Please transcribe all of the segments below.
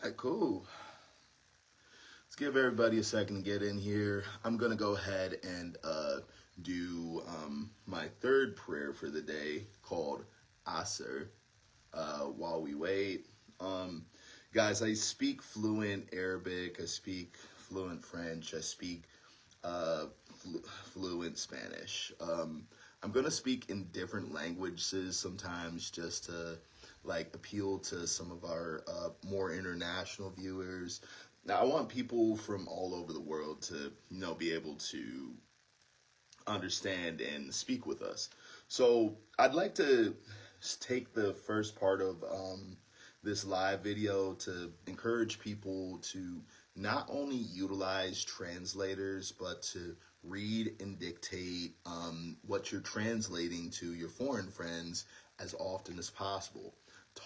right, cool. Let's give everybody a second to get in here. I'm going to go ahead and do my third prayer for the day called Asr while we wait. Guys, I speak fluent Arabic, I speak fluent French, I speak fluent Spanish. I'm going to speak in different languages sometimes just to like appeal to some of our more international viewers. Now, I want people from all over the world to, be able to understand and speak with us. So I'd like to take the first part of this live video to encourage people to not only utilize translators, but to read and dictate what you're translating to your foreign friends as often as possible.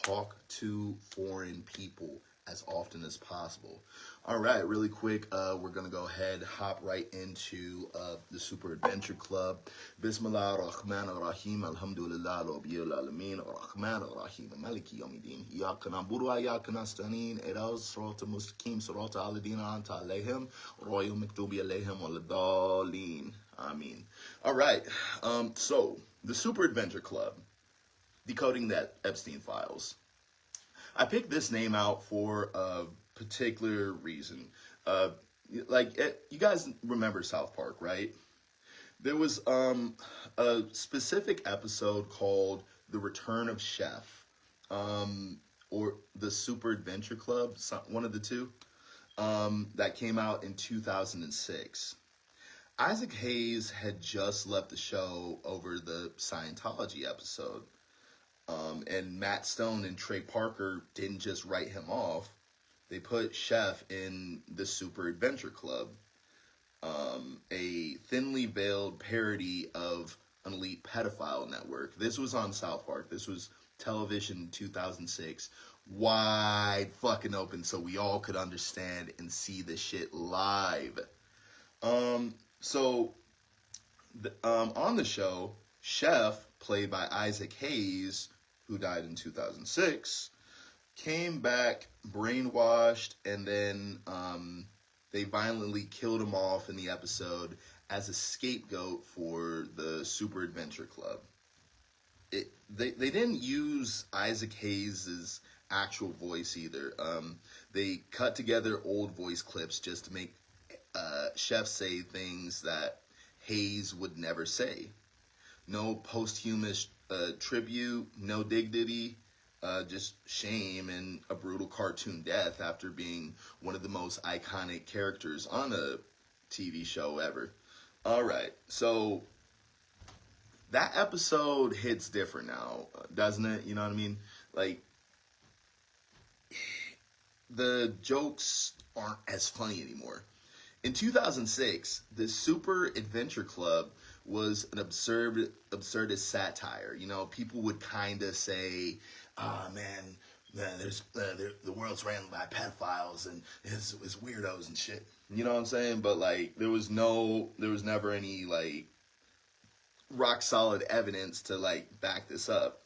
Talk to foreign people as often as possible. All right, really quick, we're going to go ahead, hop right into the Super Adventure Club. Bismillah ar-Rahman ar-Rahim, alhamdulillah, rabbil alameen, ar-Rahman ar-Rahim, maliki yawmiddin, iyyaka na'budu wa iyyaka nasta'in, ihdinas siratal mustaqim, siratal ladhina an'amta alayhim, ghayril maghdubi alayhim waladdallin. Ameen. All right, so the Super Adventure Club, decoding that Epstein files. I picked this name out for a particular reason. You guys remember South Park, right? There was a specific episode called The Return of Chef, or The Super Adventure Club, one of the two, that came out in 2006. Isaac Hayes had just left the show over the Scientology episode. And Matt Stone and Trey Parker didn't just write him off. They put Chef in the Super Adventure Club, a thinly veiled parody of an elite pedophile network. This was on South Park. This was television in 2006. Wide fucking open so we all could understand and see this shit live. On the show, Chef, played by Isaac Hayes, who died in 2006, came back brainwashed, and then they violently killed him off in the episode as a scapegoat for the Super Adventure Club. They didn't use Isaac Hayes' actual voice either. They cut together old voice clips just to make Chef say things that Hayes would never say. No posthumous tribute, no dignity, just shame and a brutal cartoon death after being one of the most iconic characters on a TV show ever. All right, so that episode hits different now, doesn't it? You know what I mean? Like, the jokes aren't as funny anymore. In 2006, the Super Adventure Club was an absurdist satire. People would kind of say, there's the world's ran by pedophiles and it's weirdos and shit. You know what I'm saying? But there was never any rock solid evidence to back this up.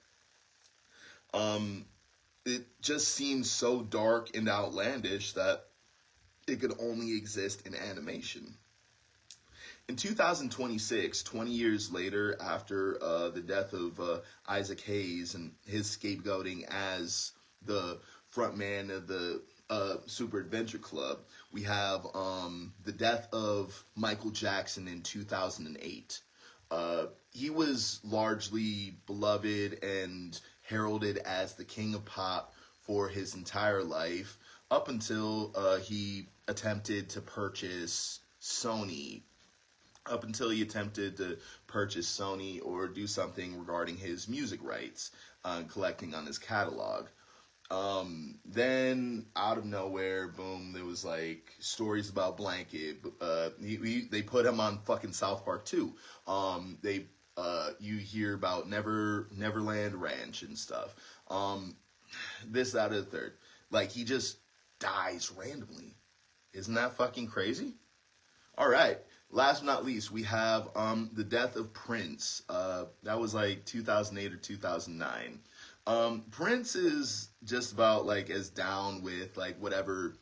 It just seems so dark and outlandish that it could only exist in animation. In 2026, 20 years later, after the death of Isaac Hayes and his scapegoating as the frontman of the Super Adventure Club, we have the death of Michael Jackson in 2008. He was largely beloved and heralded as the king of pop for his entire life, up until he attempted to purchase Sony. Or do something regarding his music rights, collecting on his catalog. Then, out of nowhere, boom, there was stories about Blanket. They put him on fucking South Park too. You hear about Neverland Ranch and stuff. This, that, or the third. He just dies randomly. Isn't that fucking crazy? All right. Last but not least, we have the death of Prince. That was 2008 or 2009. Prince is just about like as down with like whatever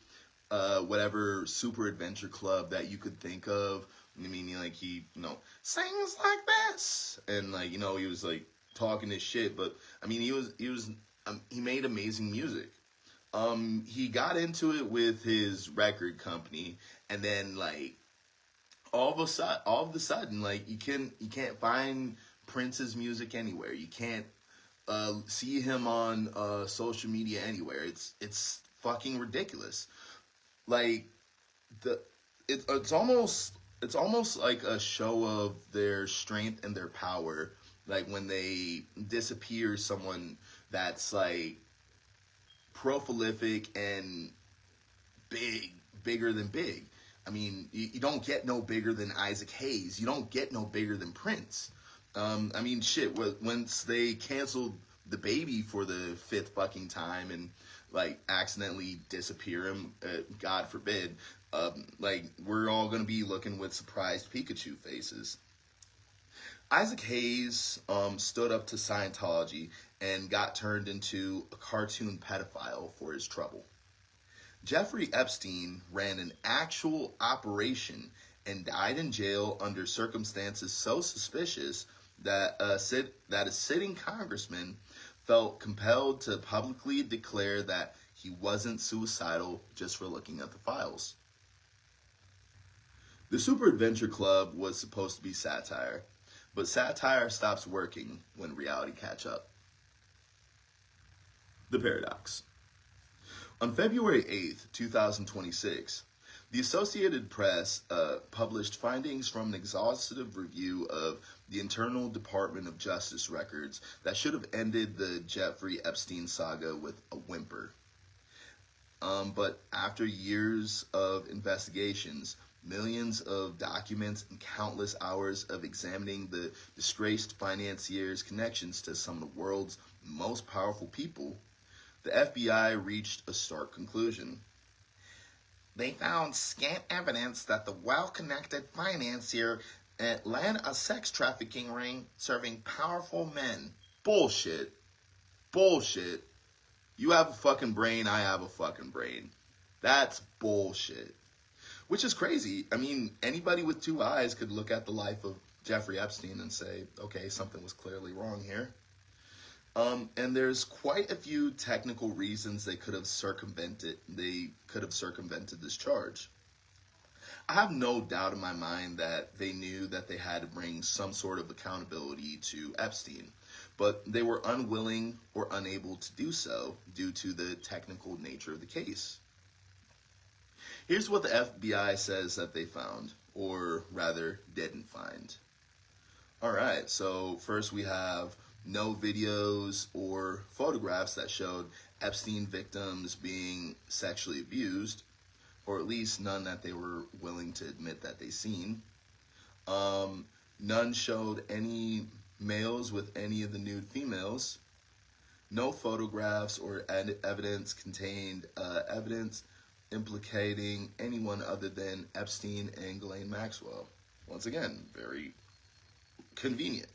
super adventure club that you could think of. I mean, like he, sings like this, and like he was like talking his shit. But I mean, he made amazing music. He got into it with his record company, and then like all of a sudden, like you can't find Prince's music anywhere. You can't see him on social media anywhere. It's fucking ridiculous. Like the it's almost like a show of their strength and their power. Like when they disappear someone that's like prolific and bigger than big. I mean, you don't get no bigger than Isaac Hayes. You don't get no bigger than Prince. I mean, shit. Once they canceled the baby for the fifth fucking time and like accidentally disappear him, God forbid. Like we're all gonna be looking with surprised Pikachu faces. Isaac Hayes stood up to Scientology and got turned into a cartoon pedophile for his trouble. Jeffrey Epstein ran an actual operation and died in jail under circumstances so suspicious that a sitting congressman felt compelled to publicly declare that he wasn't suicidal just for looking at the files. The Super Adventure Club was supposed to be satire, but satire stops working when reality catch up. The paradox. On February 8th, 2026, the Associated Press published findings from an exhaustive review of the internal Department of Justice records that should have ended the Jeffrey Epstein saga with a whimper. But after years of investigations, millions of documents, and countless hours of examining the disgraced financier's connections to some of the world's most powerful people, the FBI reached a stark conclusion. They found scant evidence that the well-connected financier led a sex trafficking ring serving powerful men. Bullshit. Bullshit. You have a fucking brain, I have a fucking brain. That's bullshit. Which is crazy. I mean, anybody with two eyes could look at the life of Jeffrey Epstein and say, okay, something was clearly wrong here. And there's quite a few technical reasons they could have circumvented this charge. I have no doubt in my mind that they knew that they had to bring some sort of accountability to Epstein, but they were unwilling or unable to do so due to the technical nature of the case. Here's what the FBI says that they found, or rather didn't find. Alright, so first we have no videos or photographs that showed Epstein victims being sexually abused, or at least none that they were willing to admit that they seen. None showed any males with any of the nude females. No photographs or evidence contained evidence implicating anyone other than Epstein and Ghislaine Maxwell. Once again, very convenient.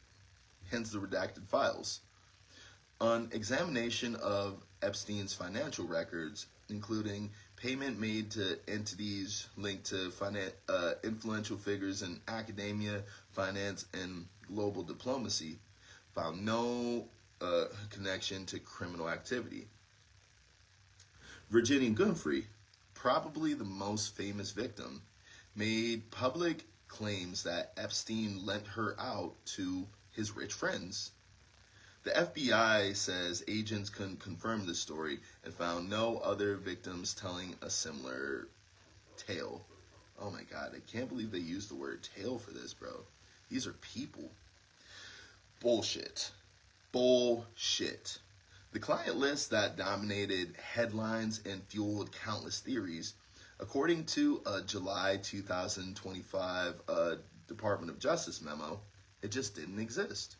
Hence the redacted files. On examination of Epstein's financial records, including payment made to entities linked to influential figures in academia, finance, and global diplomacy, found no connection to criminal activity. Virginia Giuffre, probably the most famous victim, made public claims that Epstein lent her out to his rich friends. The FBI says agents couldn't confirm this story and found no other victims telling a similar tale. Oh my god, I can't believe they used the word tale for this, bro. These are people. Bullshit. Bullshit. The client list that dominated headlines and fueled countless theories, according to a July 2025 Department of Justice memo, it just didn't exist.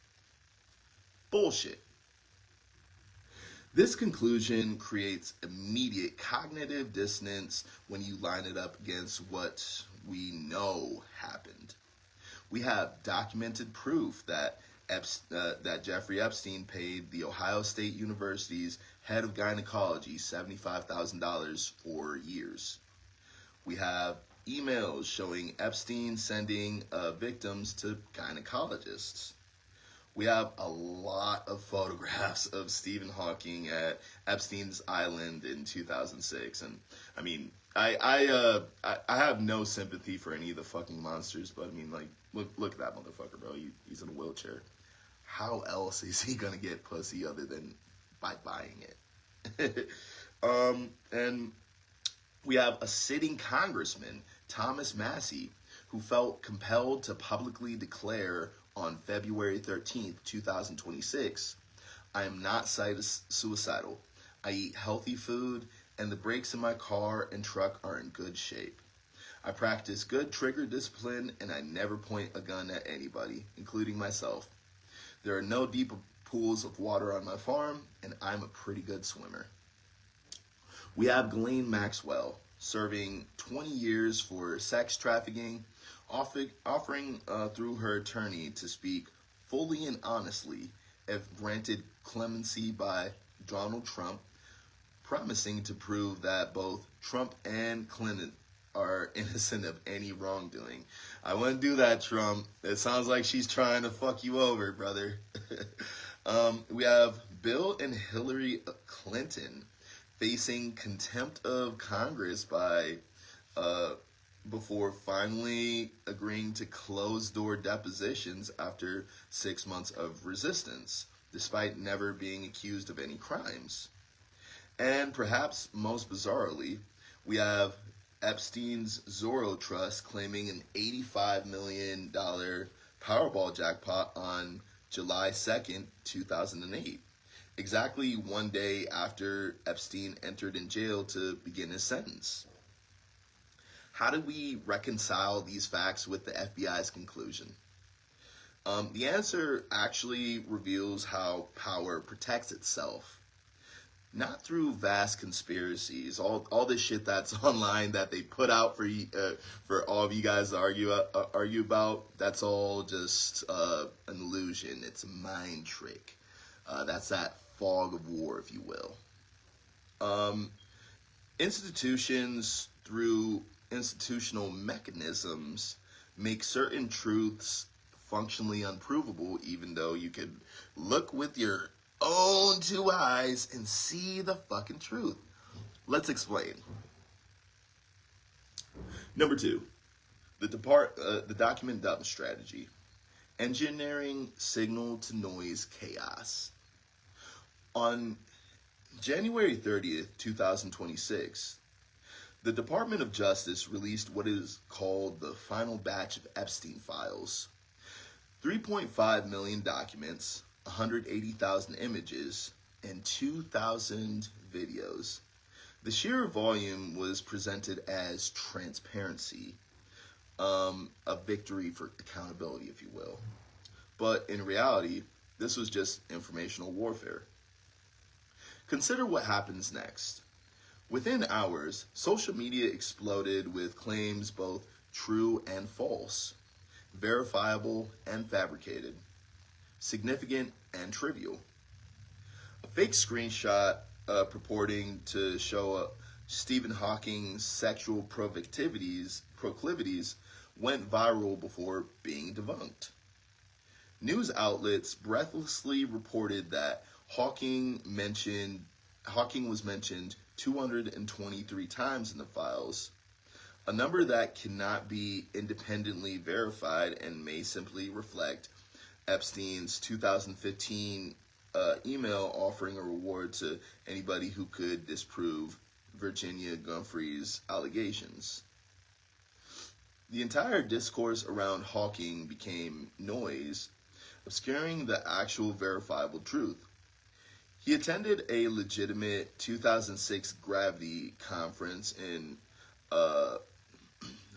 Bullshit. This conclusion creates immediate cognitive dissonance when you line it up against what we know happened. We have documented proof that that Jeffrey Epstein paid the Ohio State University's head of gynecology $75,000 for years. We have emails showing Epstein sending victims to gynecologists. We have a lot of photographs of Stephen Hawking at Epstein's Island in 2006, and I mean, I have no sympathy for any of the fucking monsters, but I mean, like, look at that motherfucker, bro. He's in a wheelchair. How else is he gonna get pussy other than by buying it? And we have a sitting congressman, Thomas Massey, who felt compelled to publicly declare on February 13th, 2026, I am not suicidal. I eat healthy food, and the brakes in my car and truck are in good shape. I practice good trigger discipline, and I never point a gun at anybody, including myself. There are no deep pools of water on my farm, and I'm a pretty good swimmer. We have Ghislaine Maxwell, serving 20 years for sex trafficking, offering through her attorney to speak fully and honestly if granted clemency by Donald Trump, promising to prove that both Trump and Clinton are innocent of any wrongdoing. I wouldn't do that, Trump. It sounds like she's trying to fuck you over, brother. We have Bill and Hillary Clinton facing contempt of Congress by before finally agreeing to closed-door depositions after 6 months of resistance, despite never being accused of any crimes. And perhaps most bizarrely, we have Epstein's Zorro Trust claiming an $85 million Powerball jackpot on July 2nd, 2008, exactly one day after Epstein entered in jail to begin his sentence. How do we reconcile these facts with the FBI's conclusion? The answer actually reveals how power protects itself. Not through vast conspiracies, all this shit that's online that they put out for all of you guys to argue about. That's all just an illusion. It's a mind trick. That's that fog of war, if you will. Institutions, through institutional mechanisms, make certain truths functionally unprovable, even though you could look with your own two eyes and see the fucking truth. Let's explain. Number 2, the document dump strategy. Engineering signal to noise chaos. On January 30th, 2026, the Department of Justice released what is called the final batch of Epstein files. 3.5 million documents, 180,000 images, and 2,000 videos. The sheer volume was presented as transparency, a victory for accountability, if you will. But in reality, this was just informational warfare. Consider what happens next. Within hours, social media exploded with claims both true and false, verifiable and fabricated, significant and trivial. A fake screenshot purporting to show Stephen Hawking's sexual proclivities went viral before being debunked. News outlets breathlessly reported that Hawking was mentioned 223 times in the files, a number that cannot be independently verified and may simply reflect Epstein's 2015 email offering a reward to anybody who could disprove Virginia Giuffre's allegations. The entire discourse around Hawking became noise, obscuring the actual verifiable truth. He attended a legitimate 2006 Gravity conference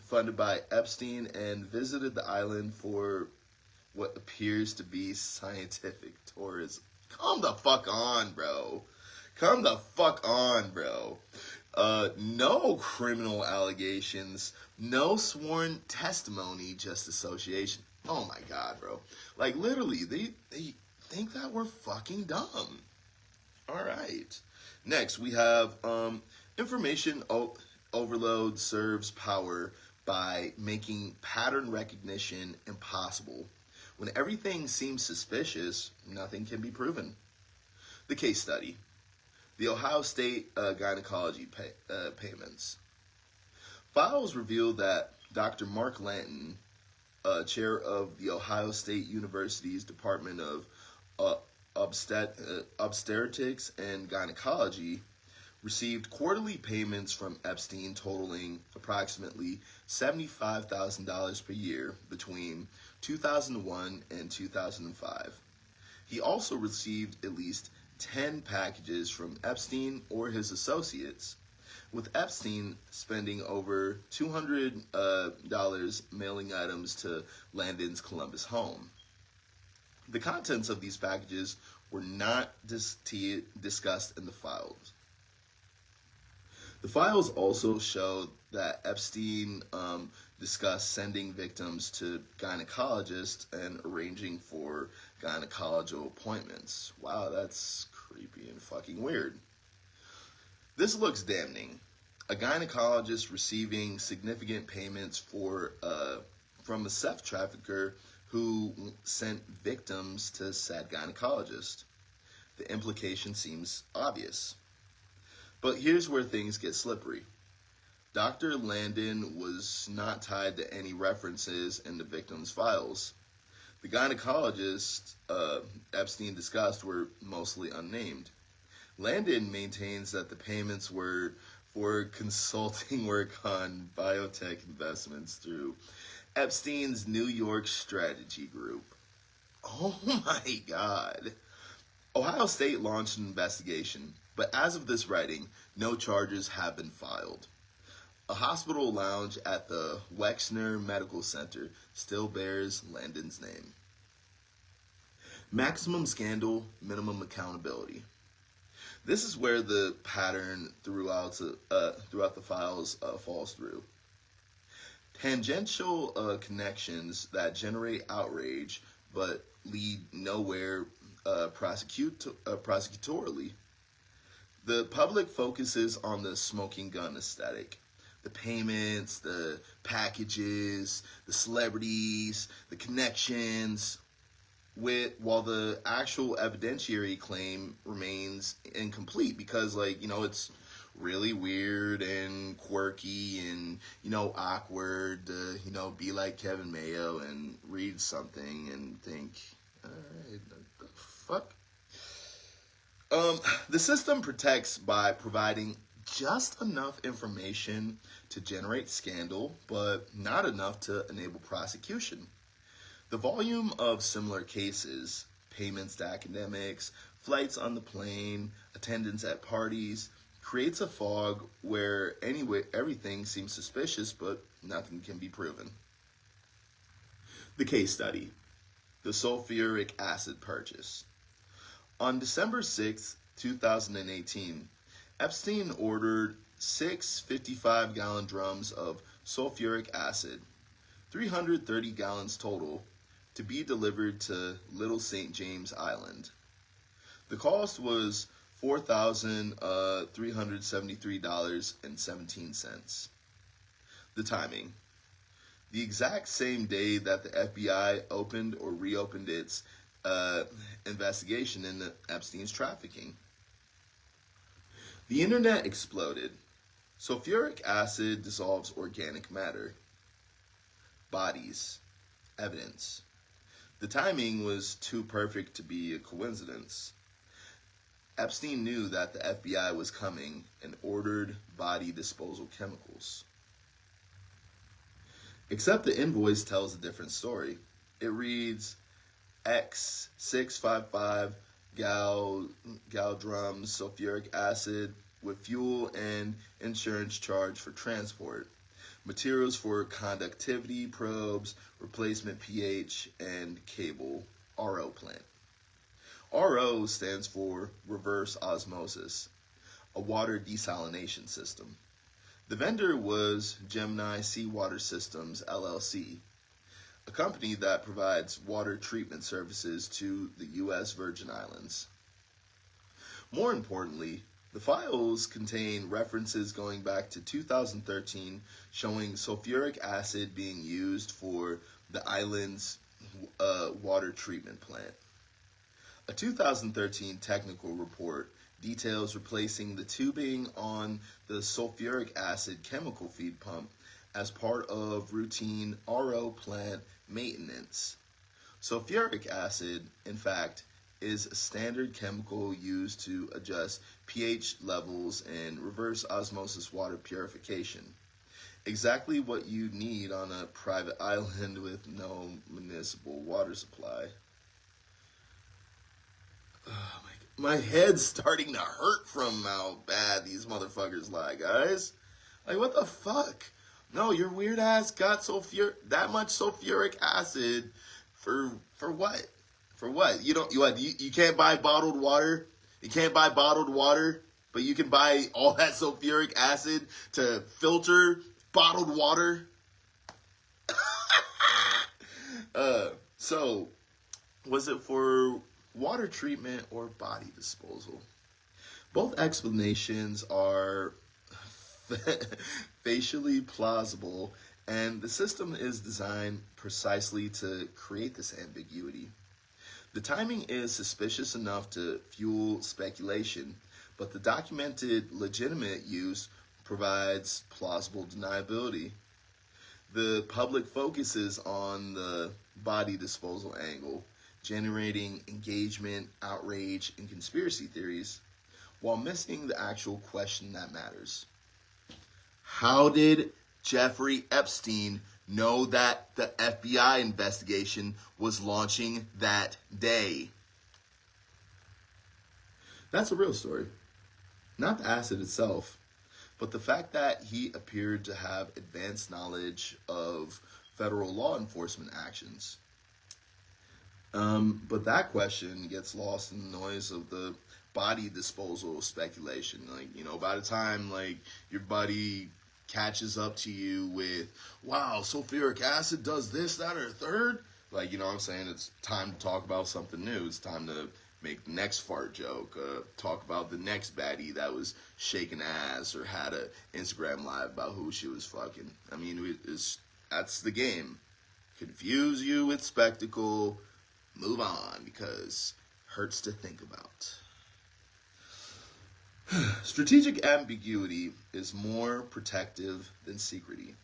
funded by Epstein and visited the island for what appears to be scientific tourism. Come the fuck on, bro. Come the fuck on, bro. No criminal allegations, no sworn testimony, just association. Oh my God, bro. Like, literally, they think that we're fucking dumb. All right. Next, we have information overload serves power by making pattern recognition impossible. When everything seems suspicious, nothing can be proven. The case study. The Ohio State gynecology payments. Files reveal that Dr. Mark Lanton, chair of the Ohio State University's Department of Obstetrics and Gynecology, received quarterly payments from Epstein totaling approximately $75,000 per year between 2001 and 2005. He also received at least 10 packages from Epstein or his associates, with Epstein spending over $200 mailing items to Landon's Columbus home. The contents of these packages were not discussed in the files. The files also show that Epstein discussed sending victims to gynecologists and arranging for gynecological appointments. Wow, that's creepy and fucking weird. This looks damning. A gynecologist receiving significant payments from a sex trafficker who sent victims to said gynecologist. The implication seems obvious. But here's where things get slippery. Dr. Landon was not tied to any references in the victim's files. The gynecologists Epstein discussed were mostly unnamed. Landon maintains that the payments were for consulting work on biotech investments through Epstein's New York Strategy Group. Oh my God. Ohio State launched an investigation, but as of this writing, no charges have been filed. A hospital lounge at the Wexner Medical Center still bears Landon's name. Maximum scandal, minimum accountability. This is where the pattern throughout the files falls through. Tangential connections that generate outrage but lead nowhere prosecutorially. The public focuses on the smoking gun aesthetic. The payments, the packages, the celebrities, the connections, while the actual evidentiary claim remains incomplete because, it's really weird and quirky and, awkward to, be like Kevin Mayo and read something and think, all right, the fuck? The system protects by providing just enough information to generate scandal, but not enough to enable prosecution. The volume of similar cases, payments to academics, flights on the plane, attendance at parties, creates a fog where everything seems suspicious, but nothing can be proven. The case study, the sulfuric acid purchase. On December 6, 2018, Epstein ordered 6 55-gallon drums of sulfuric acid, 330 gallons total, to be delivered to Little St. James Island. The cost was $4,373.17. The timing. The exact same day that the FBI opened or reopened its investigation into Epstein's trafficking. The internet exploded. Sulfuric acid dissolves organic matter. Bodies. Evidence. The timing was too perfect to be a coincidence. Epstein knew that the FBI was coming and ordered body disposal chemicals. Except the invoice tells a different story. It reads, X 655 gal drums sulfuric acid with fuel and insurance charge for transport. Materials for conductivity probes, replacement pH, and cable, RO plant. RO stands for reverse osmosis, a water desalination system. The vendor was Gemini Seawater Systems, LLC, a company that provides water treatment services to the U.S. Virgin Islands. More importantly, the files contain references going back to 2013 showing sulfuric acid being used for the island's water treatment plant. A 2013 technical report details replacing the tubing on the sulfuric acid chemical feed pump as part of routine RO plant maintenance. Sulfuric acid, in fact, is a standard chemical used to adjust pH levels in reverse osmosis water purification. Exactly what you need on a private island with no municipal water supply. Oh my head's starting to hurt from how bad these motherfuckers lie, guys. Like, what the fuck? No, your weird ass got that much sulfuric acid for what? For what? You can't buy bottled water? You can't buy bottled water, but you can buy all that sulfuric acid to filter bottled water? So, was it for water treatment or body disposal? Both explanations are facially plausible, and the system is designed precisely to create this ambiguity. The timing is suspicious enough to fuel speculation, but the documented legitimate use provides plausible deniability. The public focuses on the body disposal angle, generating engagement, outrage, and conspiracy theories, while missing the actual question that matters. How did Jeffrey Epstein know that the FBI investigation was launching that day? That's a real story. Not the acid itself, but the fact that he appeared to have advanced knowledge of federal law enforcement actions. But that question gets lost in the noise of the body disposal speculation. By the time, your buddy catches up to you with, wow, sulfuric acid does this, that, or third, what I'm saying? It's time to talk about something new. It's time to make the next fart joke, talk about the next baddie that was shaking ass or had an Instagram live about who she was fucking. That's the game. Confuse you with spectacle, move on, because hurts to think about. Strategic ambiguity is more protective than secrecy.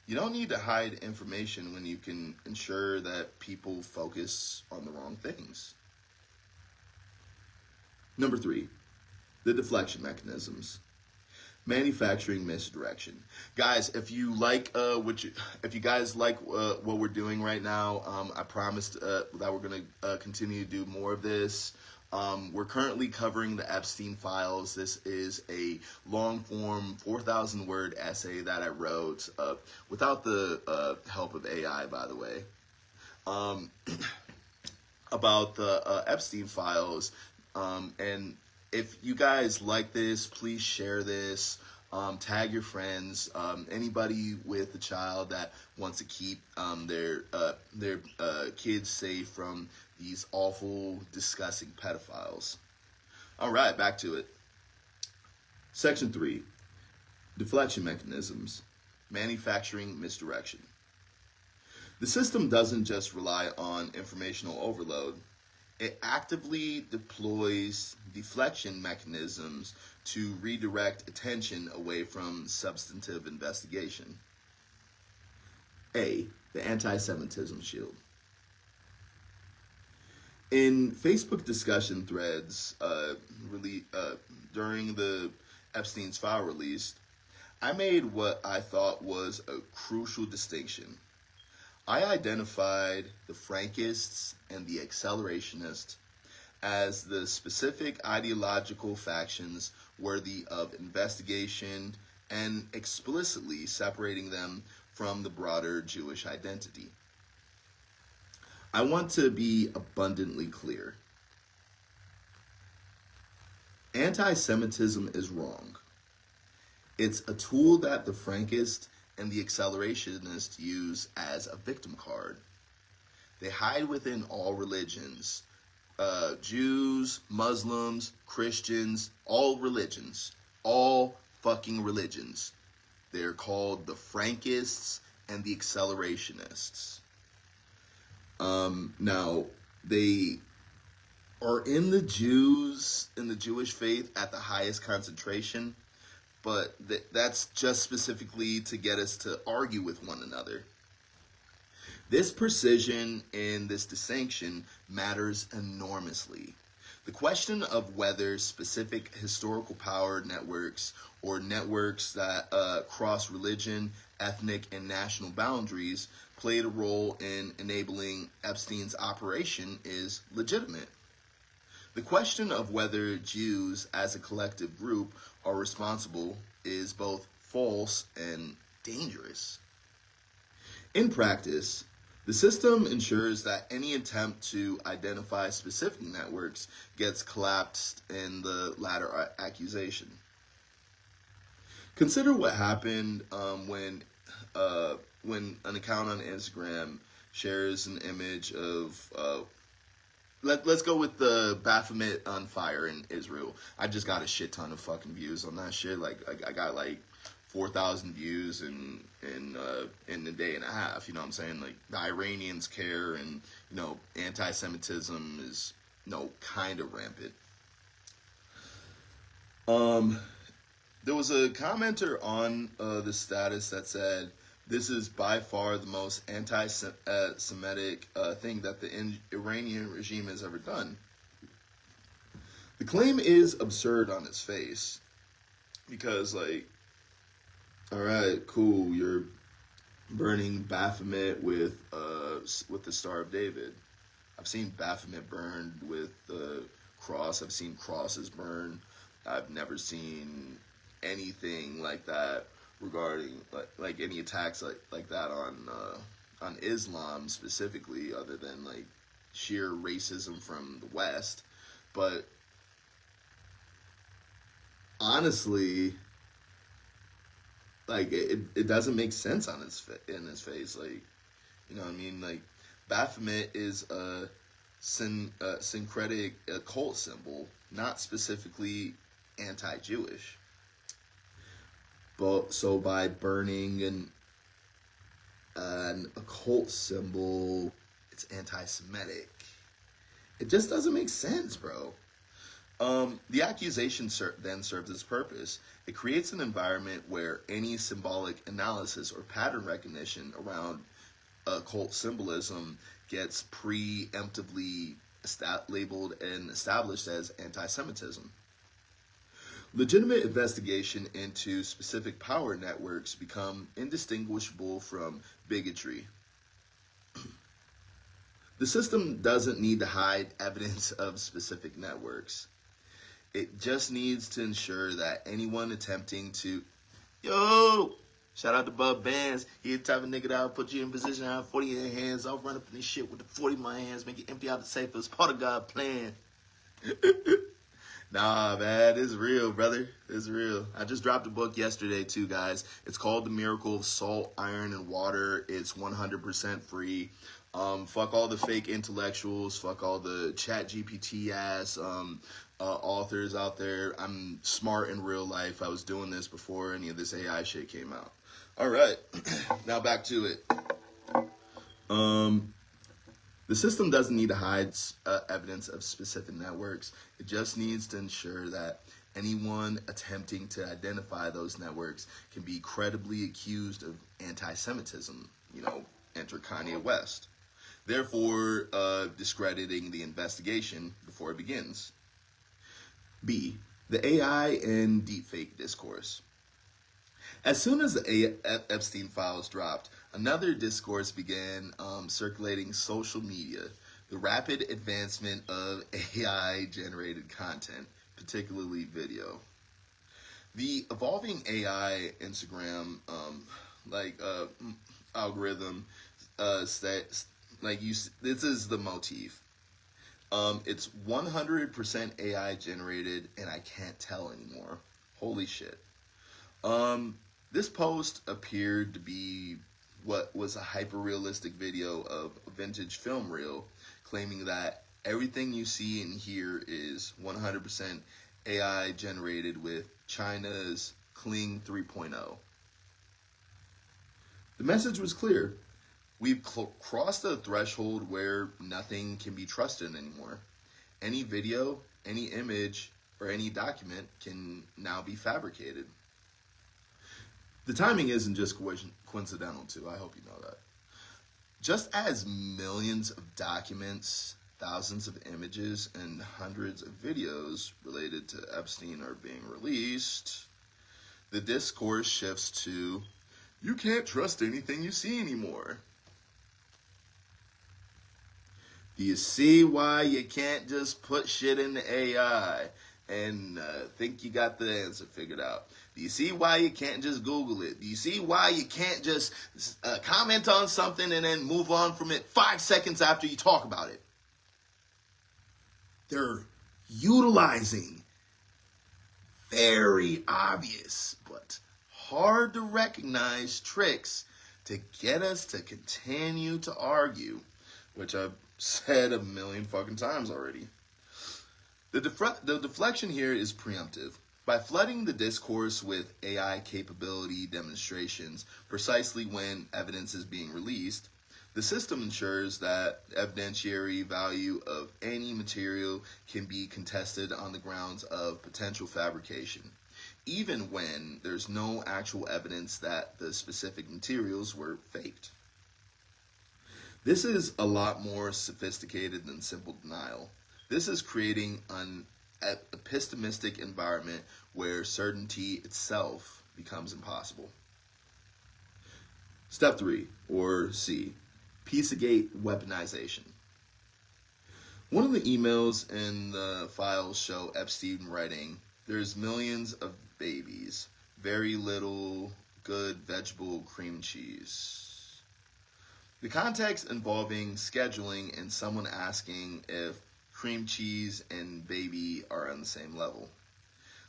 You don't need to hide information when you can ensure that people focus on the wrong things. Number 3, the deflection mechanisms. Manufacturing misdirection. Guys, if you like if you guys like what we're doing right now, I promised that we're going to continue to do more of this. We're currently covering the Epstein files. This is a long-form 4,000-word essay that I wrote without the help of AI, by the way, about the Epstein files. And if you guys like this, please share this. Tag your friends. Anybody with a child that wants to keep their kids safe from these awful, disgusting pedophiles. All right, back to it. Section 3, deflection mechanisms, manufacturing misdirection. The system doesn't just rely on informational overload. It actively deploys deflection mechanisms to redirect attention away from substantive investigation. A, the anti-Semitism shield. In Facebook discussion threads during the Epstein's file release, I made what I thought was a crucial distinction. I identified the Frankists and the accelerationists as the specific ideological factions worthy of investigation and explicitly separating them from the broader Jewish identity. I want to be abundantly clear. Anti-Semitism is wrong. It's a tool that the Frankists and the accelerationists use as a victim card. They hide within all religions. Jews, Muslims, Christians, all religions. All fucking religions. They're called the Frankists and the Accelerationists. Now, they are in the Jewish faith at the highest concentration, but that's just specifically to get us to argue with one another. This precision and this distinction matters enormously. The question of whether specific historical power networks or networks that cross religion, ethnic, and national boundaries played a role in enabling Epstein's operation is legitimate. The question of whether Jews as a collective group are responsible is both false and dangerous. In practice, the system ensures that any attempt to identify specific networks gets collapsed in the latter accusation. Consider what happened when an account on Instagram shares an image of let's go with the Baphomet on fire in Israel. I just got a shit ton of fucking views on that shit. Like I got like 4,000 views in a day and a half. You know what I'm saying? Like the Iranians care, and anti-Semitism is kind of rampant. There was a commenter on the status that said, "This is by far the most anti-Semitic thing that the Iranian regime has ever done." The claim is absurd on its face, because all right, cool, you're burning Baphomet with the Star of David. I've seen Baphomet burned with the cross. I've seen crosses burned. I've never seen anything like that regarding like any attacks like that on Islam specifically, other than like sheer racism from the West. But honestly, like it doesn't make sense in his face. Like, you know what I mean? Like Baphomet is a syncretic occult symbol, not specifically anti-Jewish. But so by burning an occult symbol, it's anti-Semitic. It just doesn't make sense, bro. The accusation then serves its purpose. It creates an environment where any symbolic analysis or pattern recognition around occult symbolism gets preemptively labeled and established as anti-Semitism. Legitimate investigation into specific power networks become indistinguishable from bigotry. The system doesn't need to hide evidence of specific networks. It just needs to ensure that anyone attempting to, shout out to Bub Bands. He the type of nigga that will put you in position, I have 40 in your hands. I'll run up in this shit with the 40 in my hands, make you empty out the safe. It's part of God's plan. Nah, man, it's real, brother. It's real. I just dropped a book yesterday, too, guys. It's called The Miracle of Salt, Iron, and Water. It's 100% free. Fuck all the fake intellectuals. Fuck all the chat GPT ass authors out there. I'm smart in real life. I was doing this before any of this AI shit came out. All right. Now back to it. The system doesn't need to hide evidence of specific networks. It just needs to ensure that anyone attempting to identify those networks can be credibly accused of anti-Semitism. Enter Kanye West. Therefore, discrediting the investigation before it begins. B. The AI and deepfake discourse. As soon as the Epstein files dropped, another discourse began circulating social media. The rapid advancement of AI-generated content, particularly video. The evolving AI Instagram algorithm this is the motif. It's 100% AI generated, and I can't tell anymore. Holy shit. This post appeared to be what was a hyper-realistic video of a vintage film reel, claiming that everything you see and hear is 100% AI generated with China's Kling 3.0. The message was clear. We've crossed a threshold where nothing can be trusted anymore. Any video, any image, or any document can now be fabricated. The timing isn't just coincidental, too. I hope you know that. Just as millions of documents, thousands of images, and hundreds of videos related to Epstein are being released, the discourse shifts to, you can't trust anything you see anymore. Do you see why you can't just put shit into AI and think you got the answer figured out? Do you see why you can't just Google it? Do you see why you can't just comment on something and then move on from it 5 seconds after you talk about it? They're utilizing very obvious but hard to recognize tricks to get us to continue to argue, which I've said a million fucking times already. The deflection here is preemptive. By flooding the discourse with AI capability demonstrations precisely when evidence is being released, the system ensures that evidentiary value of any material can be contested on the grounds of potential fabrication, even when there's no actual evidence that the specific materials were faked. This is a lot more sophisticated than simple denial. This is creating an epistemistic environment where certainty itself becomes impossible. Step 3, or C, Pizzagate weaponization. One of the emails in the files show Epstein writing, "There's millions of babies, very little good vegetable cream cheese." The context involving scheduling and someone asking if cream cheese and baby are on the same level.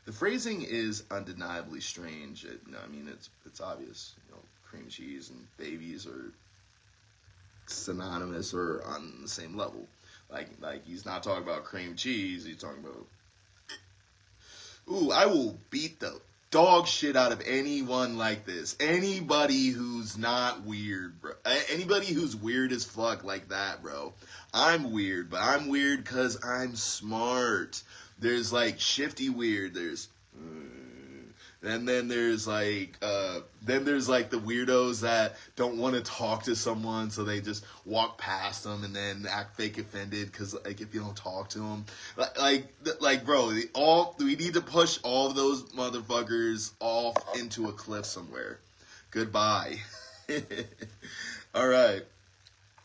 The phrasing is undeniably strange. It's obvious. Cream cheese and babies are synonymous or on the same level. Like he's not talking about cream cheese. He's talking about. Ooh, I will beat the dog shit out of anyone like this. Anybody who's not weird, bro. Anybody who's weird as fuck like that, bro. I'm weird, but I'm weird because I'm smart. There's like shifty weird. There's and then there's like the weirdos that don't want to talk to someone, so they just walk past them and then act fake offended because like if you don't talk to them, bro, we need to push all of those motherfuckers off into a cliff somewhere. Goodbye. All right.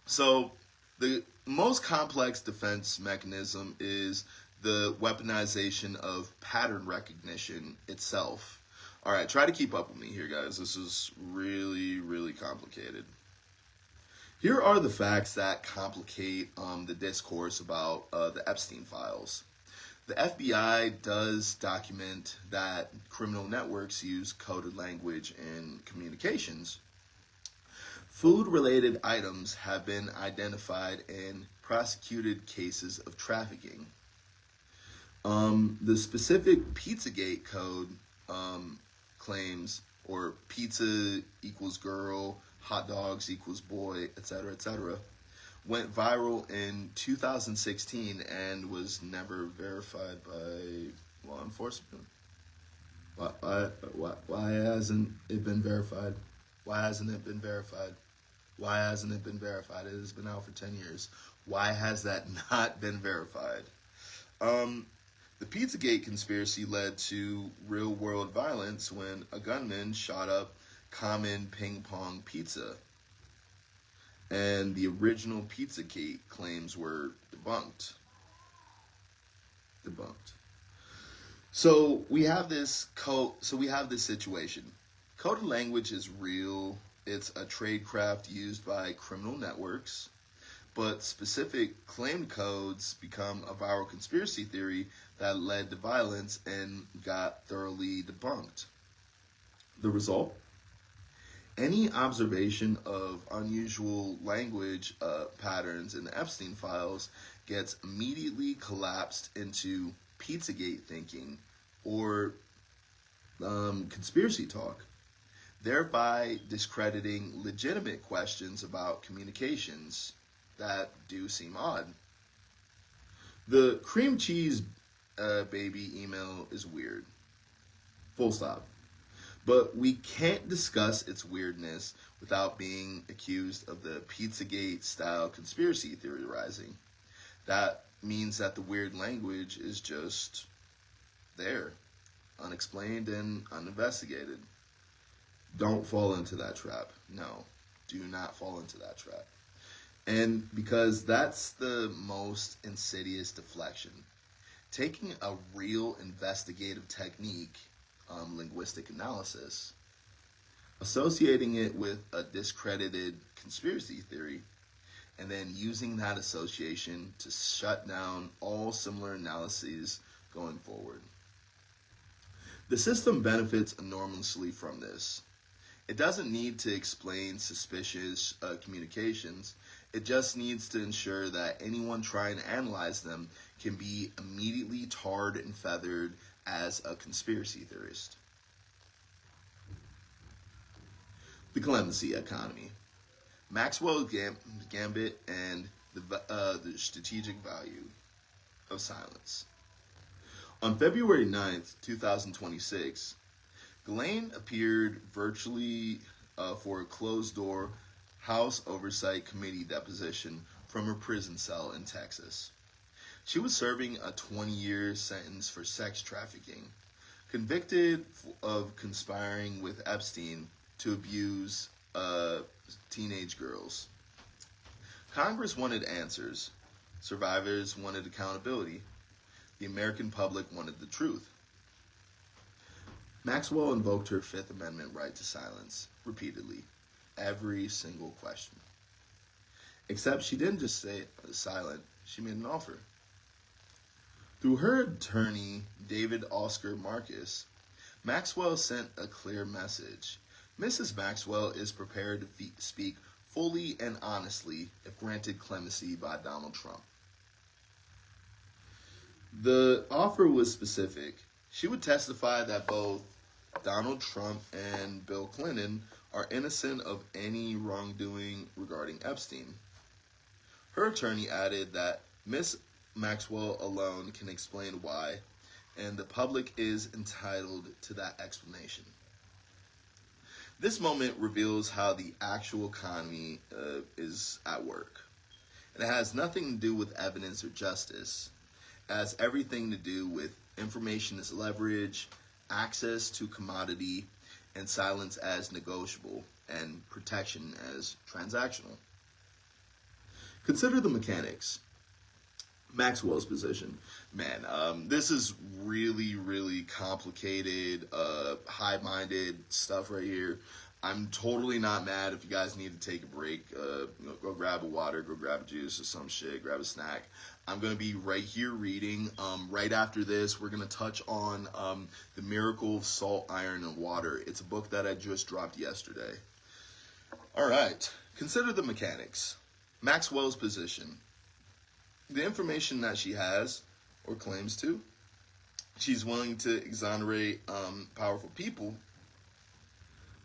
So the most complex defense mechanism is the weaponization of pattern recognition itself. All right, try to keep up with me here, guys. This is really, really complicated. Here are the facts that complicate the discourse about the Epstein files. The FBI does document that criminal networks use coded language in communications. Food-related items have been identified in prosecuted cases of trafficking. The specific Pizzagate code claims, or pizza equals girl, hot dogs equals boy, etc., went viral in 2016 and was never verified by law enforcement. Why hasn't it been verified? Why hasn't it been verified? Why hasn't it been verified? It has been out for 10 years. Why has that not been verified? The Pizzagate conspiracy led to real-world violence when a gunman shot up Common Ping Pong Pizza, and the original Pizzagate claims were debunked. So we have this situation. Coded language is real. It's a tradecraft used by criminal networks. But specific claimed codes become a viral conspiracy theory that led to violence and got thoroughly debunked. The result? Any observation of unusual language patterns in the Epstein files gets immediately collapsed into Pizzagate thinking or conspiracy talk, thereby discrediting legitimate questions about communications that do seem odd. The cream cheese baby email is weird. Full stop. But we can't discuss its weirdness without being accused of the Pizzagate style conspiracy theorizing. That means that the weird language is just there, unexplained and uninvestigated. Don't fall into that trap. No, do not fall into that trap. And because that's the most insidious deflection. Taking a real investigative technique, linguistic analysis, associating it with a discredited conspiracy theory, and then using that association to shut down all similar analyses going forward. The system benefits enormously from this. It doesn't need to explain suspicious communications. It just needs to ensure that anyone trying to analyze them can be immediately tarred and feathered as a conspiracy theorist. The clemency economy. Maxwell's gambit and the strategic value of silence. On February 9th, 2026, Ghislaine appeared virtually for a closed-door House Oversight Committee deposition from her prison cell in Texas. She was serving a 20-year sentence for sex trafficking, convicted of conspiring with Epstein to abuse teenage girls. Congress wanted answers. Survivors wanted accountability. The American public wanted the truth. Maxwell invoked her Fifth Amendment right to silence repeatedly, every single question. Except she didn't just stay silent, she made an offer. Through her attorney, David Oscar Marcus, Maxwell sent a clear message. Mrs. Maxwell is prepared to speak fully and honestly if granted clemency by Donald Trump. The offer was specific. She would testify that both Donald Trump and Bill Clinton are innocent of any wrongdoing regarding Epstein. Her attorney added that Miss Maxwell alone can explain why, and the public is entitled to that explanation. This moment reveals how the actual economy is at work. And it has nothing to do with evidence or justice. It has everything to do with information as leverage, access to commodity, and silence as negotiable, and protection as transactional. Consider the mechanics. Maxwell's position. Man, this is really, really complicated, high-minded stuff right here. I'm totally not mad if you guys need to take a break. Go grab a water, go grab a juice or some shit, grab a snack. I'm going to be right here reading. Right after this, we're going to touch on The Miracle of Salt, Iron, and Water. It's a book that I just dropped yesterday. All right. Consider the mechanics. Maxwell's position. The information that she has, or claims to, she's willing to exonerate powerful people,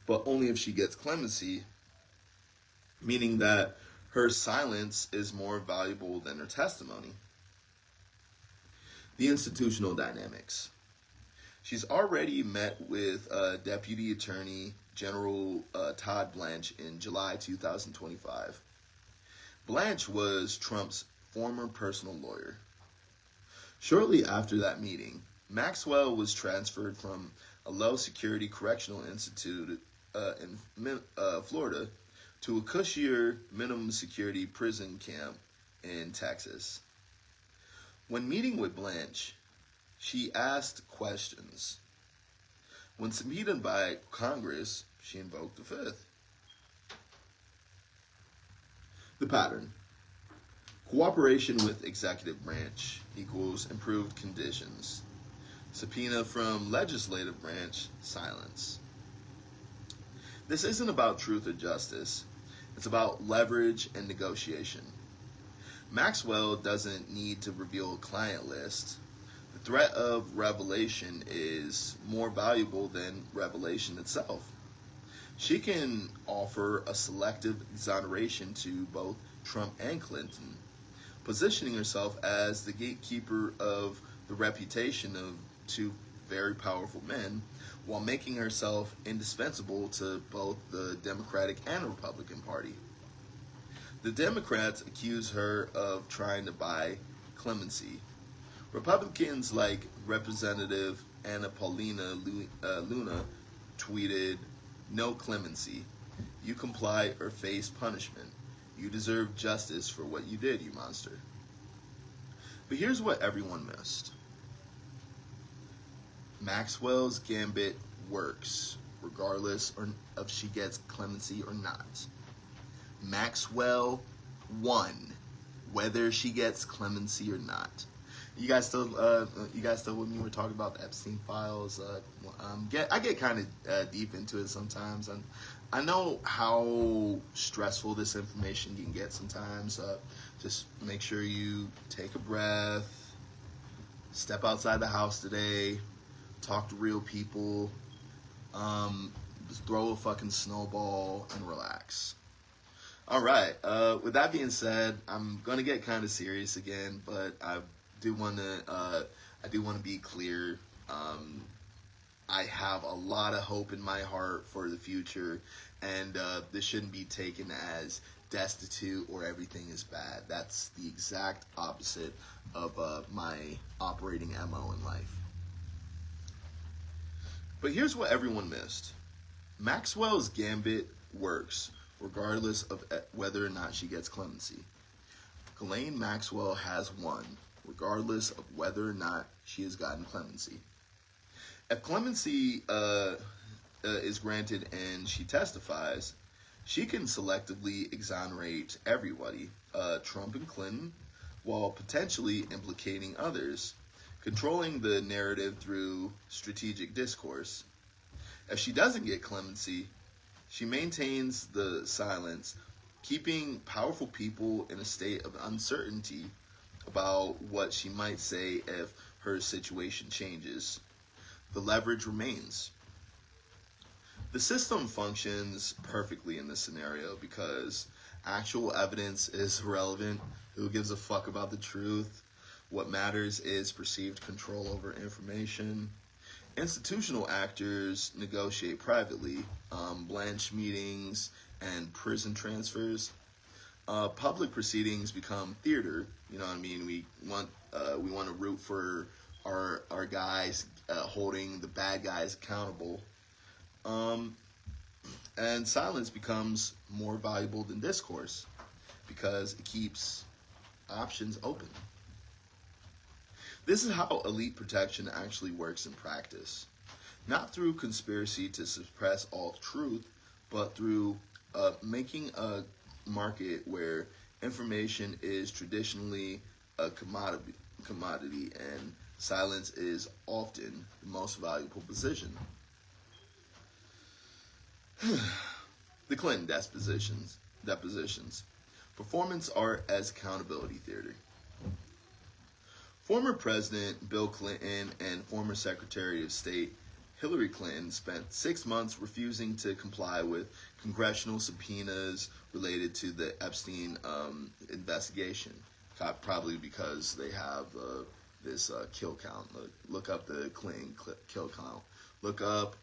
but only if she gets clemency, meaning that her silence is more valuable than her testimony. The institutional dynamics. She's already met with Deputy Attorney General Todd Blanche in July 2025. Blanche was Trump's former personal lawyer. Shortly after that meeting, Maxwell was transferred from a low-security correctional institute in Florida to a cushier minimum-security prison camp in Texas. When meeting with Blanche, she asked questions. When subpoenaed by Congress, she invoked the Fifth. The pattern. Cooperation with executive branch equals improved conditions. Subpoena from legislative branch, silence. This isn't about truth or justice. It's about leverage and negotiation. Maxwell doesn't need to reveal a client list. The threat of revelation is more valuable than revelation itself. She can offer a selective exoneration to both Trump and Clinton, positioning herself as the gatekeeper of the reputation of two very powerful men, while making herself indispensable to both the Democratic and Republican Party. The Democrats accuse her of trying to buy clemency. Republicans like Representative Anna Paulina Luna tweeted, "No clemency. You comply or face punishment. You deserve justice for what you did, you monster." But here's what everyone missed. Maxwell's gambit works, regardless of she gets clemency or not. Maxwell won, whether she gets clemency or not. You guys still with me? We're talking about the Epstein files. I get kind of deep into it sometimes, and I know how stressful this information can get sometimes. Just make sure you take a breath, step outside the house today, talk to real people, just throw a fucking snowball and relax. All right. With that being said, I'm gonna get kind of serious again, but I do want to be clear. I have a lot of hope in my heart for the future, and this shouldn't be taken as destitute or everything is bad. That's the exact opposite of my operating MO in life. But here's what everyone missed. Maxwell's gambit works, regardless of whether or not she gets clemency. Ghislaine Maxwell has won, regardless of whether or not she has gotten clemency. If clemency is granted and she testifies, she can selectively exonerate everybody, Trump and Clinton, while potentially implicating others, controlling the narrative through strategic discourse. If she doesn't get clemency, she maintains the silence, keeping powerful people in a state of uncertainty about what she might say if her situation changes. The leverage remains. The system functions perfectly in this scenario because actual evidence is irrelevant. Who gives a fuck about the truth? What matters is perceived control over information. Institutional actors negotiate privately, blanche meetings and prison transfers. Public proceedings become theater. You know what I mean? We want to root for our guys, holding the bad guys accountable. And silence becomes more valuable than discourse because it keeps options open. This is how elite protection actually works in practice. Not through conspiracy to suppress all truth, but through making a market where information is traditionally a commodity and silence is often the most valuable position. The Clinton depositions. Performance art as accountability theater. Former President Bill Clinton and former Secretary of State Hillary Clinton spent 6 months refusing to comply with congressional subpoenas related to the Epstein investigation, probably because they have this kill count. Look up the Clinton kill count. Look up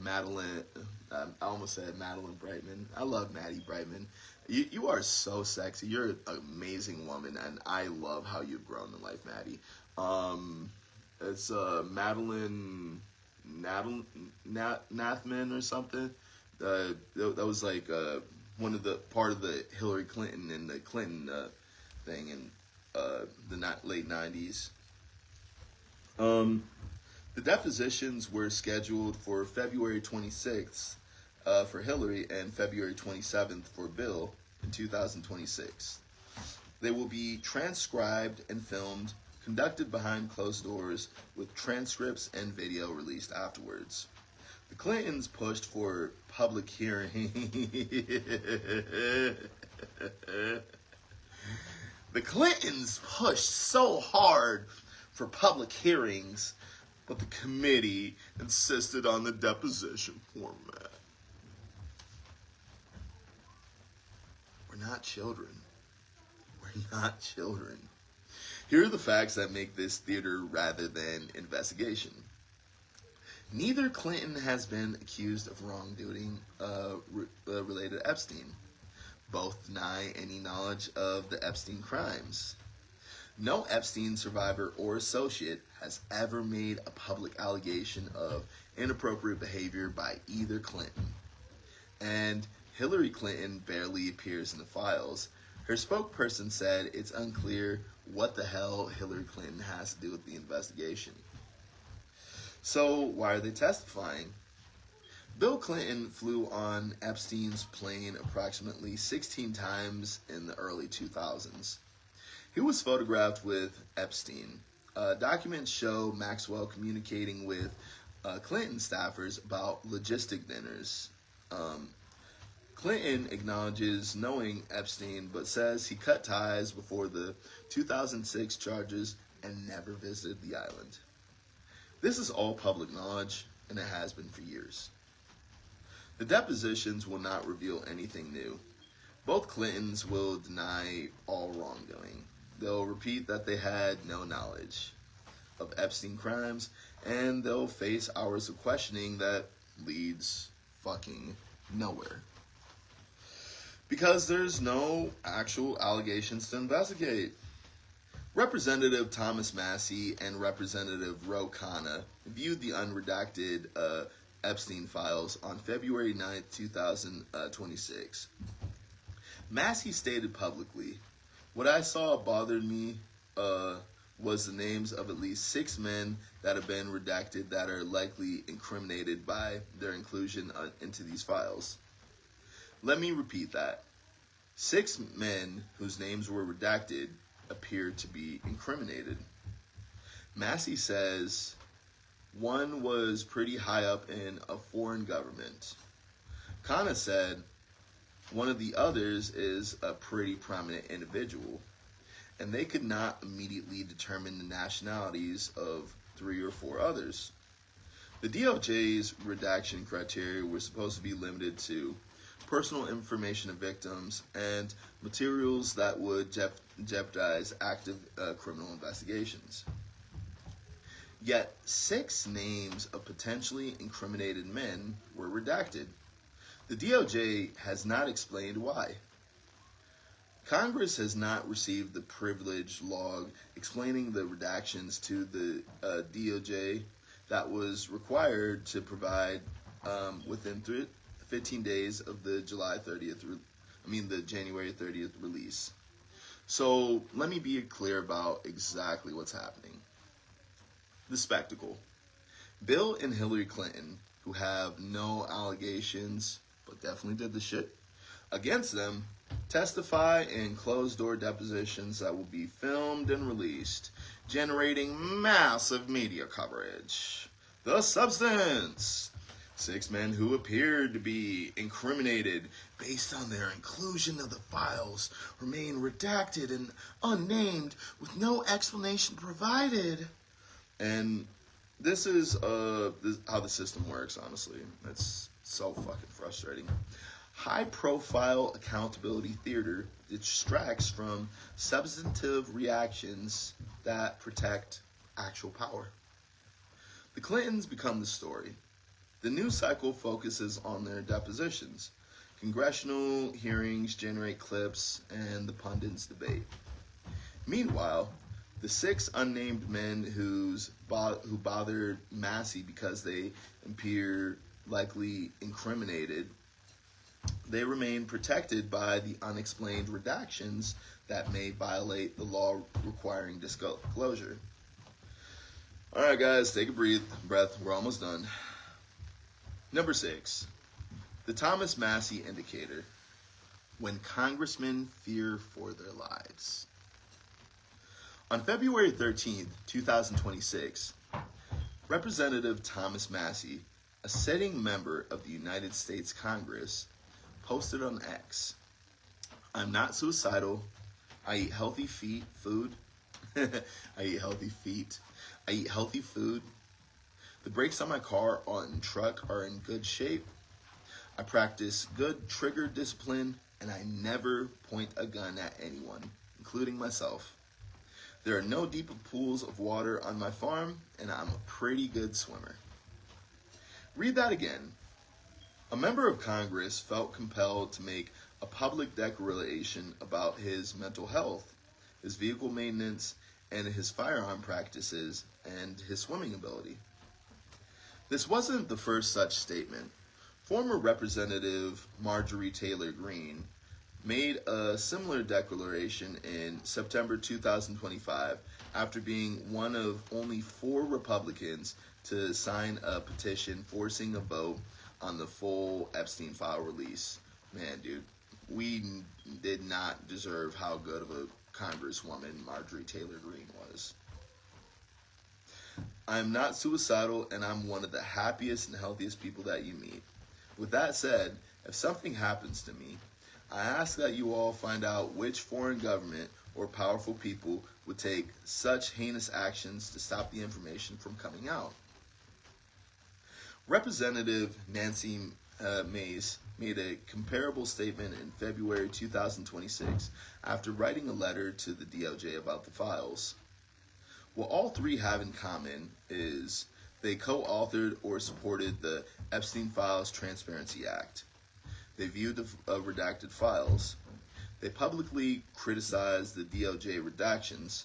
Madeline. I almost said Madeline Brightman. I love Maddie Brightman. You are so sexy. You're an amazing woman, and I love how you've grown in life, Maddie. It's Madeline Nathman or something. That was like one of the part of the Hillary Clinton and the Clinton thing in the late 90s. The depositions were scheduled for February 26th for Hillary and February 27th for Bill in 2026. They will be transcribed and filmed, conducted behind closed doors, with transcripts and video released afterwards. The Clintons pushed for public hearing. The Clintons pushed so hard for public hearings, but the committee insisted on the deposition format. We're not children. We're not children. Here are the facts that make this theater rather than investigation. Neither Clinton has been accused of wrongdoing related to Epstein. Both deny any knowledge of the Epstein crimes. No Epstein survivor or associate has ever made a public allegation of inappropriate behavior by either Clinton. And Hillary Clinton barely appears in the files. Her spokesperson said it's unclear what the hell Hillary Clinton has to do with the investigation. So why are they testifying? Bill Clinton flew on Epstein's plane approximately 16 times in the early 2000s. He was photographed with Epstein. Documents show Maxwell communicating with Clinton staffers about logistic dinners. Clinton acknowledges knowing Epstein, but says he cut ties before the 2006 charges and never visited the island. This is all public knowledge, and it has been for years. The depositions will not reveal anything new. Both Clintons will deny all wrongdoing. They'll repeat that they had no knowledge of Epstein crimes, and they'll face hours of questioning that leads fucking nowhere. Because there's no actual allegations to investigate. Representative Thomas Massie and Representative Ro Khanna viewed the unredacted Epstein files on February 9, 2026. Massie stated publicly, "What I saw bothered me was the names of at least 6 men that have been redacted that are likely incriminated by their inclusion into these files." Let me repeat that. 6 men whose names were redacted appeared to be incriminated. Massie says one was pretty high up in a foreign government. Khanna said one of the others is a pretty prominent individual, and they could not immediately determine the nationalities of 3 or 4 others. The DOJ's redaction criteria were supposed to be limited to personal information of victims and materials that would jeopardize active criminal investigations. Yet 6 names of potentially incriminated men were redacted. The DOJ has not explained why. Congress has not received the privilege log explaining the redactions to the DOJ that was required to provide within 15 days of the January 30th release. So let me be clear about exactly what's happening. The spectacle. Bill and Hillary Clinton, who have no allegations, but definitely did the shit against them, testify in closed-door depositions that will be filmed and released, generating massive media coverage. The substance. 6 men who appeared to be incriminated based on their inclusion of the files remain redacted and unnamed with no explanation provided. And this is how the system works, honestly. It's so fucking frustrating. High-profile accountability theater distracts from substantive reactions that protect actual power. The Clintons become the story. The news cycle focuses on their depositions. Congressional hearings generate clips, and the pundits debate. Meanwhile, the 6 unnamed men who bothered Massie because they appear likely incriminated, they remain protected by the unexplained redactions that may violate the law requiring disclosure. All right, guys, take a breath. We're almost done. Number 6, the Thomas Massie indicator. When congressmen fear for their lives. On February 13th, 2026, Representative Thomas Massie, a sitting member of the United States Congress posted on X, "I'm not suicidal. I eat healthy food. I eat healthy feet. I eat healthy food. The brakes on my car and truck are in good shape. I practice good trigger discipline, and I never point a gun at anyone, including myself. There are no deep pools of water on my farm, and I'm a pretty good swimmer." Read that again. A member of Congress felt compelled to make a public declaration about his mental health, his vehicle maintenance, and his firearm practices, and his swimming ability. This wasn't the first such statement. Former Representative Marjorie Taylor Greene made a similar declaration in September 2025 after being one of only 4 Republicans to sign a petition forcing a vote on the full Epstein file release. Man, dude, we did not deserve how good of a Congresswoman Marjorie Taylor Greene was. "I'm not suicidal, and I'm one of the happiest and healthiest people that you meet. With that said, if something happens to me, I ask that you all find out which foreign government or powerful people would take such heinous actions to stop the information from coming out." Representative Nancy Mace made a comparable statement in February 2026 after writing a letter to the DOJ about the files. What all 3 have in common is they co-authored or supported the Epstein Files Transparency Act. They viewed the redacted files. They publicly criticized the DOJ redactions,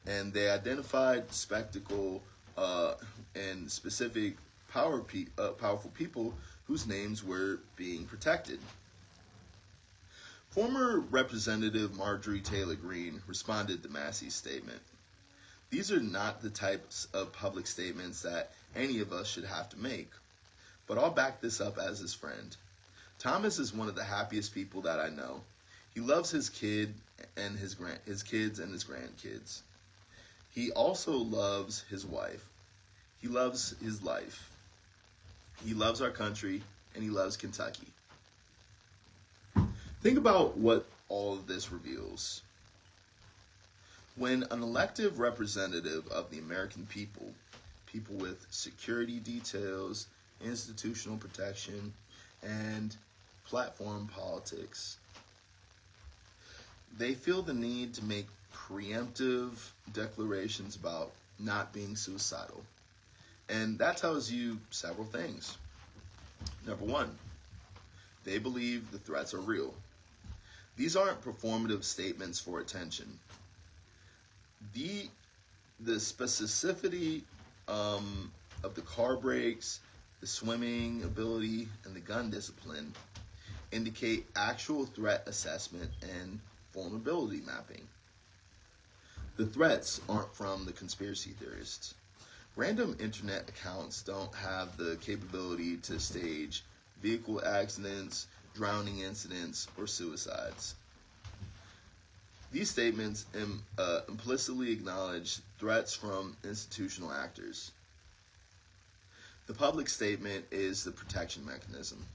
and they identified spectacle and specific powerful people whose names were being protected. Former Representative Marjorie Taylor Greene responded to Massey's statement. "These are not the types of public statements that any of us should have to make, but I'll back this up as his friend. Thomas is one of the happiest people that I know. He loves his kids and his grandkids. He also loves his wife. He loves his life. He loves our country, and he loves Kentucky." Think about what all of this reveals. When an elected representative of the American people, people with security details, institutional protection, and platform politics, they feel the need to make preemptive declarations about not being suicidal. And that tells you several things. Number 1, they believe the threats are real. These aren't performative statements for attention. The specificity of the car brakes, the swimming ability, and the gun discipline indicate actual threat assessment and vulnerability mapping. The threats aren't from the conspiracy theorists. Random internet accounts don't have the capability to stage vehicle accidents, drowning incidents, or suicides. These statements implicitly acknowledge threats from institutional actors. The public statement is the protection mechanism.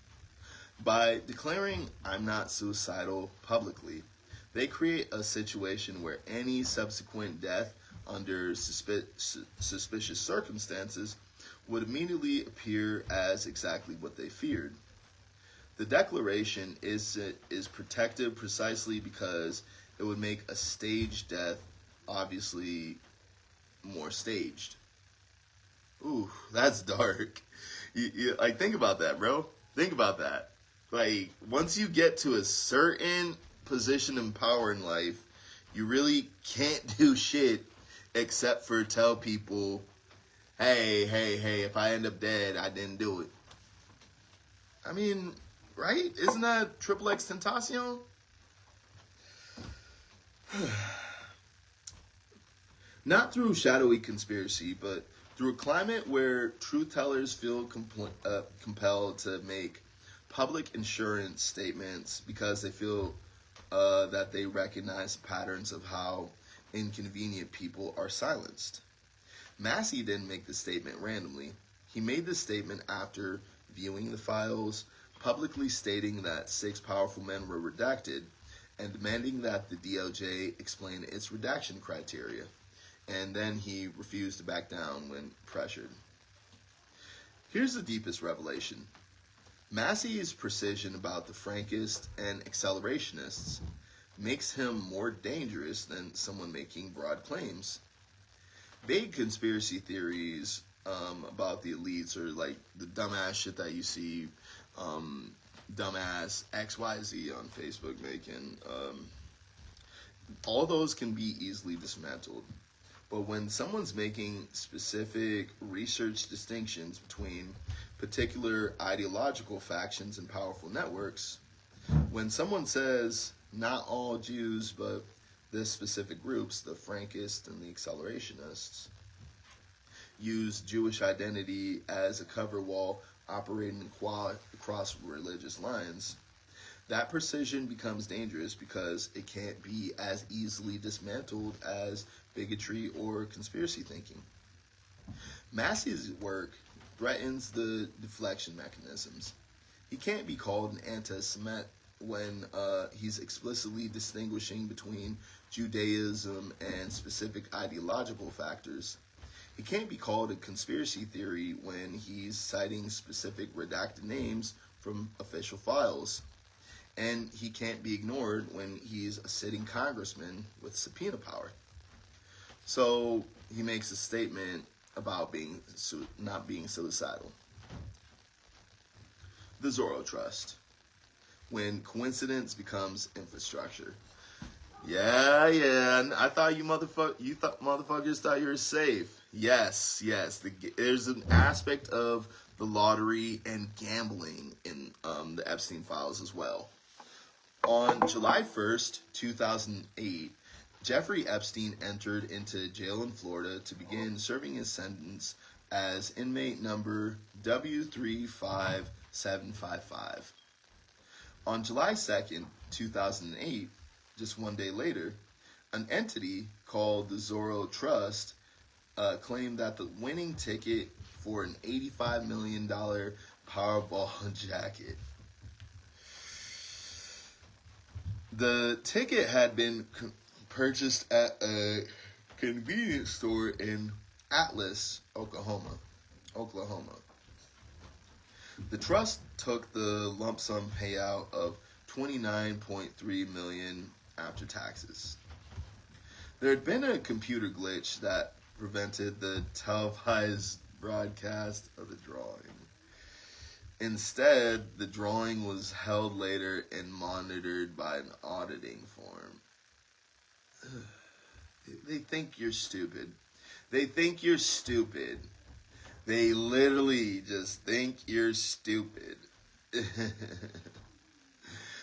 By declaring "I'm not suicidal" publicly, they create a situation where any subsequent death under suspicious circumstances would immediately appear as exactly what they feared. The declaration is protective precisely because it would make a staged death obviously more staged. Ooh, that's dark. Like, think about that, bro. Think about that. Like, once you get to a certain position and power in life, you really can't do shit except for tell people, hey, if I end up dead, I didn't do it. I mean, right? Isn't that triple X Tentacion? Not through shadowy conspiracy, but through a climate where truth tellers feel compelled to make public insurance statements because they feel that they recognize patterns of how inconvenient people are silenced. Massey didn't make the statement randomly. He made this statement after viewing the files, publicly stating that 6 powerful men were redacted, and demanding that the DOJ explain its redaction criteria. And then he refused to back down when pressured. Here's the deepest revelation. Massey's precision about the Frankists and accelerationists makes him more dangerous than someone making broad claims. Vague conspiracy theories about the elites, or like the dumbass shit that you see dumbass XYZ on Facebook making, all those can be easily dismantled. But when someone's making specific research distinctions between particular ideological factions and powerful networks, when someone says not all Jews, but this specific groups, the Frankists and the accelerationists, use Jewish identity as a cover wall operating across religious lines, that precision becomes dangerous because it can't be as easily dismantled as bigotry or conspiracy thinking. Massey's work threatens the deflection mechanisms. He can't be called an anti-Semite when he's explicitly distinguishing between Judaism and specific ideological factors. He can't be called a conspiracy theory when he's citing specific redacted names from official files. And he can't be ignored when he's a sitting congressman with subpoena power. So he makes a statement about not being suicidal. The Zorro Trust. When coincidence becomes infrastructure. Yeah. I thought motherfuckers thought you were safe. Yes. There's an aspect of the lottery and gambling in the Epstein files as well. On July 1st, 2008, Jeffrey Epstein entered into jail in Florida to begin serving his sentence as inmate number W35755. On July 2nd, 2008, just one day later, an entity called the Zorro Trust claimed that the winning ticket for an $85 million Powerball jacket. The ticket had been purchased at a convenience store in Atlas, Oklahoma. The trust took the lump sum payout of $29.3 million after taxes. There had been a computer glitch that prevented the televised broadcast of the drawing. Instead, the drawing was held later and monitored by an auditing firm. They think you're stupid. They literally just think you're stupid.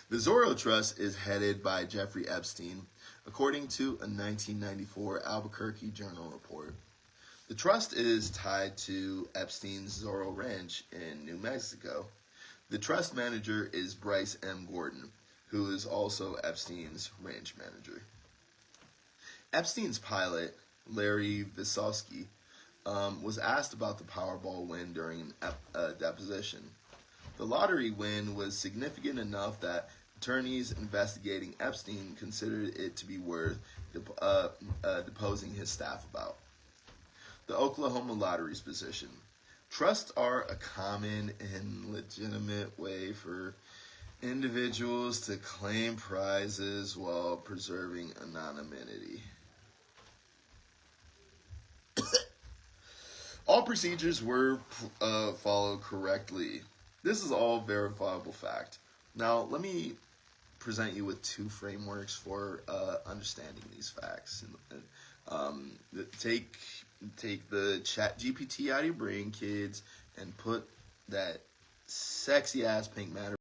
The Zorro Trust is headed by Jeffrey Epstein, according to a 1994 Albuquerque Journal report. The trust is tied to Epstein's Zorro Ranch in New Mexico. The trust manager is Bryce M. Gordon, who is also Epstein's ranch manager. Epstein's pilot, Larry Visosky, was asked about the Powerball win during a deposition. The lottery win was significant enough that attorneys investigating Epstein considered it to be worth deposing his staff about. The Oklahoma lottery's position. Trusts are a common and legitimate way for individuals to claim prizes while preserving anonymity. All procedures were followed correctly. This is all verifiable fact. Now, let me present you with 2 frameworks for understanding these facts. Take the chat GPT out of your brain, kids, and put that sexy ass pink matter